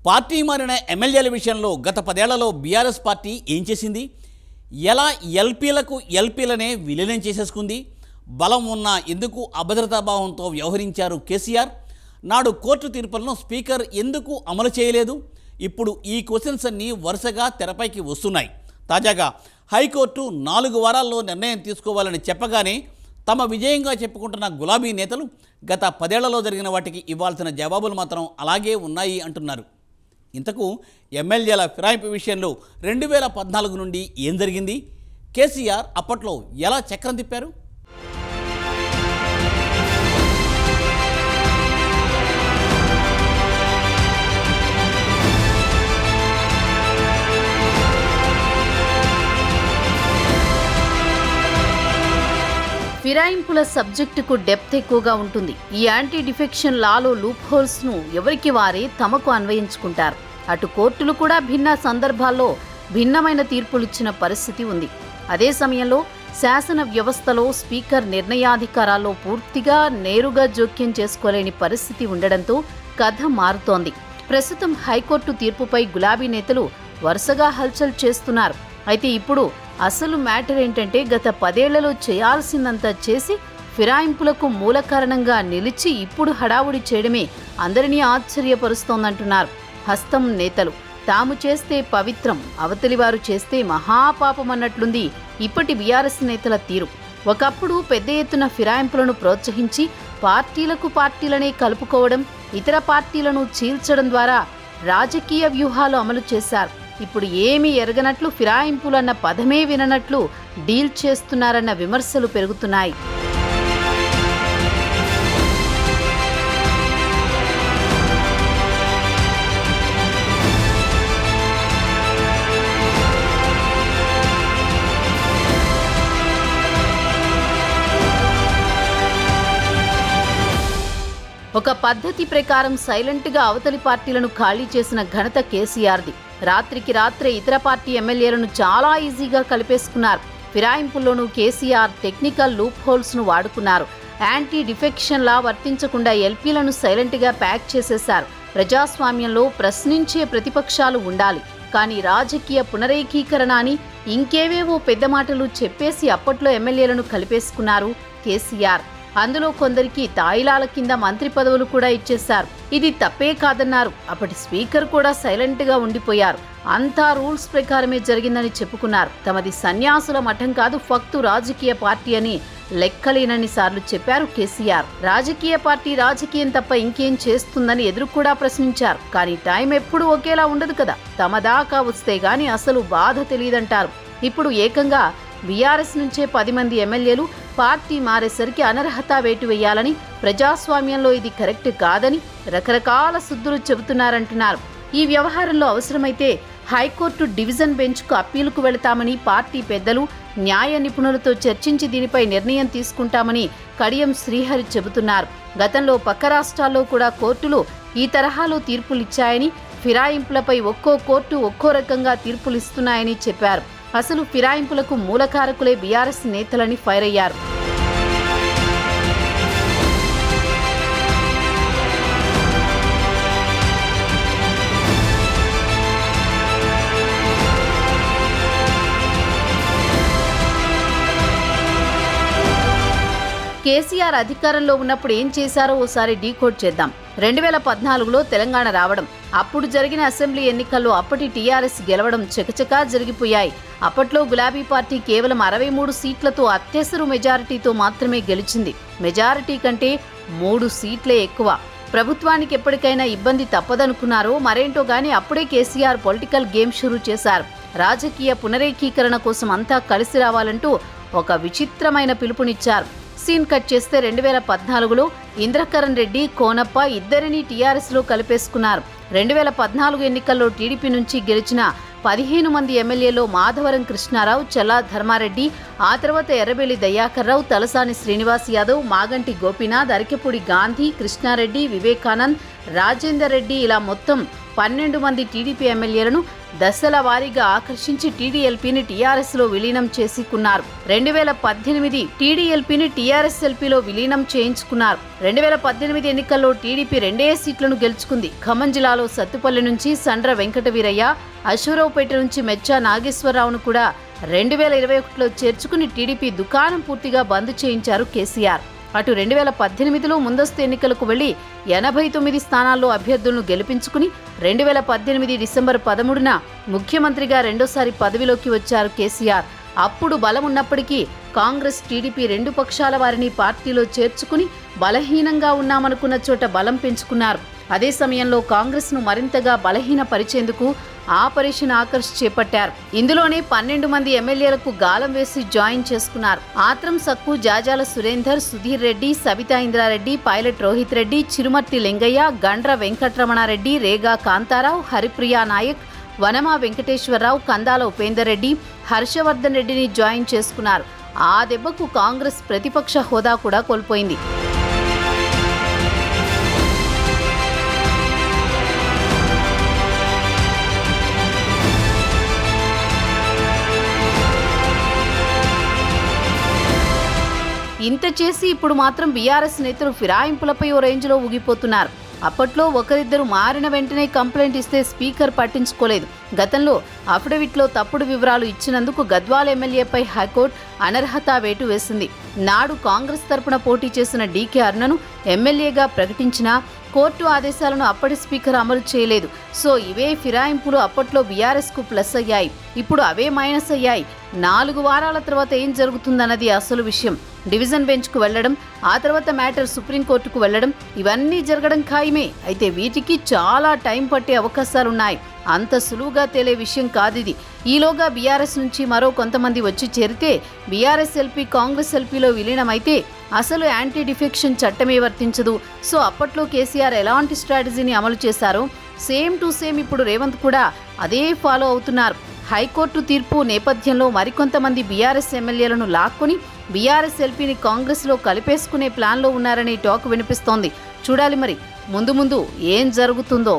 Party మారిన ఎమ్మెల్యేల విషయంలో గత 10 ఏళ్లలో బీఆర్ఎస్ పార్టీ ఏం చేసింది? ఎలా ఎల్పీలనే విలీనం చేసేసుకుంది? బలం ఉన్న ఎందుకు అభద్రతాభావంతో వ్యవహరించారు కేసీఆర్? నాడు కోర్టు తీర్పులను స్పీకర్ ఎందుకు అమలు చేయలేదు? ఇప్పుడు ఈ క్వశ్చన్స్ అన్నీ వరుసగా తెరపైకి వస్తున్నాయి. తాజాగా హైకోర్టు 4 వారాల్లో నిర్ణయం తీసుకోవాలని చెప్పగానే తమ విజయంగా చెప్పుకుంటున్న గులాబీ నేతలు గత 10 ఏళ్లలో జరిగిన వాటికి ఇవ్వాల్సిన జవాబులు మాత్రం అలాగే ఉన్నాయి అంటున్నారు. ఇంతకు ఎమ్మెల్యేల ఫిరాయింపు విషయంలో 2014 నుండి ఏం జరిగింది? కేసీఆర్ అప్పట్లో ఎలా చక్రం తిప్పారు? ఫిరాయింపుల సబ్జెక్టుకు డెప్త్ ఎక్కువగా ఉంటుంది. ఈ యాంటీ డిఫెక్షన్ లాలో లూప్ హోల్స్ ను ఎవరికి వారే తమకు అన్వయించుకుంటారు. అటు కోర్టులు కూడా భిన్న సందర్భాల్లో భిన్నమైన తీర్పులిచ్చిన పరిస్థితి ఉంది. అదే సమయంలో శాసన వ్యవస్థలో స్పీకర్ నిర్ణయాధికారాల్లో పూర్తిగా నేరుగా జోక్యం చేసుకోలేని పరిస్థితి ఉండడంతో కథ మారుతోంది. ప్రస్తుతం హైకోర్టు తీర్పుపై గులాబీ నేతలు వరుసగా హల్చల్ చేస్తున్నారు. అయితే ఇప్పుడు అసలు మ్యాటర్ ఏంటంటే గత 10 ఏళ్లలో చేయాల్సిందంతా చేసి ఫిరాయింపులకు మూల కారణంగా నిలిచి ఇప్పుడు హడావుడి చేయడమే అందరినీ ఆశ్చర్యపరుస్తోందంటున్నారు హస్తం నేతలు. తాము చేస్తే పవిత్రం, అవతలి వారు చేస్తే మహాపాపం అన్నట్లుంది ఇప్పటి బీఆర్ఎస్ నేతల తీరు. ఒకప్పుడు పెద్ద ఎత్తున ఫిరాయింపులను ప్రోత్సహించి పార్టీలనే కలుపుకోవడం, ఇతర పార్టీలను చీల్చడం ద్వారా రాజకీయ వ్యూహాలు అమలు చేశారు. ఇప్పుడు ఏమీ ఎరగనట్లు, ఫిరాయింపులన్న పదమే విననట్లు డీల్ చేస్తున్నారన్న విమర్శలు పెరుగుతున్నాయి. ఒక పద్ధతి ప్రకారం సైలెంట్గా అవతలి పార్టీలను ఖాళీ చేసిన ఘనత కేసీఆర్ది. రాత్రికి రాత్రే ఇతర పార్టీ ఎమ్మెల్యేలను చాలా ఈజీగా కలిపేసుకున్నారు. ఫిరాయింపుల్లోనూ కేసీఆర్ టెక్నికల్ లూప్ హోల్స్ను వాడుకున్నారు. యాంటీ డిఫెక్షన్ లా వర్తించకుండా ఎల్పీలను సైలెంట్గా ప్యాక్ చేసేశారు. ప్రజాస్వామ్యంలో ప్రశ్నించే ప్రతిపక్షాలు ఉండాలి, కానీ రాజకీయ పునరేకీకరణ అని ఇంకేవేవో పెద్ద మాటలు చెప్పేసి అప్పట్లో ఎమ్మెల్యేలను కలిపేసుకున్నారు కేసీఆర్. అందులో కొందరికి తాయిలాల కింద మంత్రి పదవులు కూడా ఇచ్చేశారు. ఇది తప్పే కాదన్నారు. అప్పటి స్పీకర్ కూడా సైలెంట్గా ఉండిపోయారు. అంతా రూల్స్ ప్రకారమే జరిగిందని చెప్పుకున్నారు. తమది సన్యాసుల మఠం కాదు, ఫక్తు రాజకీయ పార్టీ అని లెక్కలేనన్ని సార్లు చెప్పారు కేసీఆర్. రాజకీయ పార్టీ రాజకీయం తప్ప ఇంకేం చేస్తుందని ఎదురు కూడా ప్రశ్నించారు. కానీ టైం ఎప్పుడూ ఒకేలా ఉండదు కదా, తమ దాకా వస్తే గాని అసలు బాధ తెలియదంటారు. ఇప్పుడు ఏకంగా బీఆర్ఎస్ నుంచే 10 మంది ఎమ్మెల్యేలు పార్టీ మారేసరికి అనర్హత వేటు వేయాలని, ప్రజాస్వామ్యంలో ఇది కరెక్ట్ కాదని రకరకాల సుద్దులు చెబుతున్నారంటున్నారు. ఈ వ్యవహారంలో అవసరమైతే హైకోర్టు డివిజన్ బెంచ్కు అప్పీలుకు వెళతామని పార్టీ పెద్దలు, న్యాయ నిపుణులతో చర్చించి దీనిపై నిర్ణయం తీసుకుంటామని కడియం శ్రీహరి చెబుతున్నారు. గతంలో పక్క రాష్ట్రాల్లో కూడా కోర్టులు ఈ తరహాలో తీర్పులిచ్చాయని, ఫిరాయింపులపై ఒక్కో కోర్టు ఒక్కో రకంగా తీర్పులిస్తున్నాయని చెప్పారు. అసలు ఫిరాయింపులకు మూలకారకులే బీఆర్ఎస్ నేతలని ఫైర్ అయ్యారు. కేసీఆర్ అధికారంలో ఉన్నప్పుడు ఏం చేశారో ఓసారి డీకోడ్ చేద్దాం. 2014లో తెలంగాణ రావడం, అప్పుడు జరిగిన అసెంబ్లీ ఎన్నికల్లో అప్పటి టీఆర్ఎస్ గెలవడం చకచకా జరిగిపోయాయి. అప్పట్లో గులాబీ పార్టీ కేవలం 63 సీట్లతో అత్యవసర మెజారిటీతో మాత్రమే గెలిచింది. మెజారిటీ కంటే 3 సీట్లే ఎక్కువ. ప్రభుత్వానికి ఎప్పటికైనా ఇబ్బంది తప్పదనుకున్నారో మరేంటో గానీ అప్పుడే కేసీఆర్ పొలిటికల్ గేమ్ షురూ చేశారు. రాజకీయ పునరేకీకరణ కోసం అంతా కలిసి రావాలంటూ ఒక విచిత్రమైన పిలుపునిచ్చారు. సీన్ కట్ చేస్తే 2014లో ఇంద్రకరణ్ రెడ్డి, కోనప్ప ఇద్దరినీ టీఆర్ఎస్లో కలిపేసుకున్నారు. 2014 ఎన్నికల్లో టీడీపీ నుంచి గెలిచిన 15 మంది ఎమ్మెల్యేలో మాధవరం కృష్ణారావు, చల్లా ధర్మారెడ్డి, ఆ తర్వాత ఎర్రబెల్లి దయాకర్ రావు, తలసాని శ్రీనివాస్ యాదవ్, మాగంటి గోపీనాథ్, అరికెపూడి గాంధీ, కృష్ణారెడ్డి, వివేకానంద్, రాజేందర్ రెడ్డి ఇలా మొత్తం 12 మంది టీడీపీ ఎమ్మెల్యేలను దశల వారీగా ఆకర్షించి టీడీఎల్పీని టీఆర్ఎస్లో విలీనం చేసుకున్నారు. 2018 టీడీఎల్పీని టీఆర్ఎస్ఎల్పీలో విలీనం చేయించుకున్నారు. 2018 ఎన్నికల్లో టీడీపీ 2 సీట్లను గెలుచుకుంది. ఖమ్మం జిల్లాలో సత్తుపల్లి నుంచి సండ్ర వెంకటవీరయ్య, అశ్వరావుపేట నుంచి మెచ్చా నాగేశ్వరరావును కూడా 2021లో చేర్చుకుని టీడీపీ దుకాణం పూర్తిగా బంద్ చేయించారు కేసీఆర్. అటు 2018లో ముందస్తు ఎన్నికలకు వెళ్లి 89 స్థానాల్లో అభ్యర్థులను గెలిపించుకుని 2018 డిసెంబర్ 13న ముఖ్యమంత్రిగా రెండోసారి పదవిలోకి వచ్చారు కేసీఆర్. అప్పుడు బలం ఉన్నప్పటికీ కాంగ్రెస్, టీడీపీ 2 పక్షాల వారిని పార్టీలో చేర్చుకుని బలహీనంగా ఉన్నామనుకున్న చోట బలం పెంచుకున్నారు. అదే సమయంలో కాంగ్రెస్ను మరింతగా బలహీనపరిచేందుకు ఆపరేషన్ ఆకర్ష్ చేపట్టారు. ఇందులోనే 12 మంది ఎమ్మెల్యేలకు గాలం వేసి జాయిన్ చేసుకున్నారు. ఆత్రం సక్కు, జాజాల సురేందర్, సుధీర్ రెడ్డి, సబితా ఇంద్రారెడ్డి, పైలట్ రోహిత్ రెడ్డి, చిరుమర్తి లింగయ్య, గండ్ర వెంకటరమణారెడ్డి, రేగా కాంతారావు, హరిప్రియా నాయక్, వనమా వెంకటేశ్వరరావు, కందాల ఉపేందర్ రెడ్డి, హర్షవర్ధన్ రెడ్డిని జాయిన్ చేసుకున్నారు. ఆ దెబ్బకు కాంగ్రెస్ ప్రతిపక్ష హోదా కూడా కోల్పోయింది. ఇంత చేసి ఇప్పుడు మాత్రం బీఆర్ఎస్ నేతలు ఫిరాయింపులపై ఓ రేంజ్లో ఊగిపోతున్నారు. అప్పట్లో ఒకరిద్దరు మారిన వెంటనే కంప్లైంట్ ఇస్తే స్పీకర్ పట్టించుకోలేదు. గతంలో అఫిడవిట్లో తప్పుడు వివరాలు ఇచ్చినందుకు గద్వాల ఎమ్మెల్యేపై హైకోర్టు అనర్హత వేటు వేసింది. నాడు కాంగ్రెస్ తరపున పోటీ చేసిన డీకే అరుణను ఎమ్మెల్యేగా ప్రకటించినా కోర్టు ఆదేశాలను అప్పటి స్పీకర్ అమలు చేయలేదు. సో ఇవే ఫిరాయింపులు అప్పట్లో బీఆర్ఎస్కు ప్లస్ అయ్యాయి, ఇప్పుడు అవే మైనస్ అయ్యాయి. 4 వారాల తర్వాత ఏం జరుగుతుందన్నది అసలు విషయం. డివిజన్ బెంచ్కు వెళ్లడం, ఆ తర్వాత మ్యాటర్ సుప్రీంకోర్టుకు వెళ్లడం, ఇవన్నీ జరగడం ఖాయమే. అయితే వీటికి చాలా టైం పట్టే అవకాశాలున్నాయి. అంత సులువుగా తేలే విషయం కాదిది. ఈలోగా బీఆర్ఎస్ నుంచి మరో కొంతమంది వచ్చి చేరితే బీఆర్ఎస్ ఎల్పీ కాంగ్రెస్ ఎల్పీలో విలీనమైతే అసలు యాంటీ డిఫెక్షన్ చట్టమే వర్తించదు. సో అప్పట్లో కేసీఆర్ ఎలాంటి స్ట్రాటజీని అమలు చేశారో సేమ్ టు సేమ్ ఇప్పుడు రేవంత్ కూడా అదే ఫాలో అవుతున్నారు. హైకోర్టు తీర్పు నేపథ్యంలో మరికొంతమంది బీఆర్ఎస్ ఎమ్మెల్యేలను లాక్కొని బీఆర్ఎస్ ఎల్పీని కాంగ్రెస్లో కలిపేసుకునే ప్లాన్లో ఉన్నారనే టాక్ వినిపిస్తోంది. చూడాలి మరి ముందు ముందు ఏం జరుగుతుందో.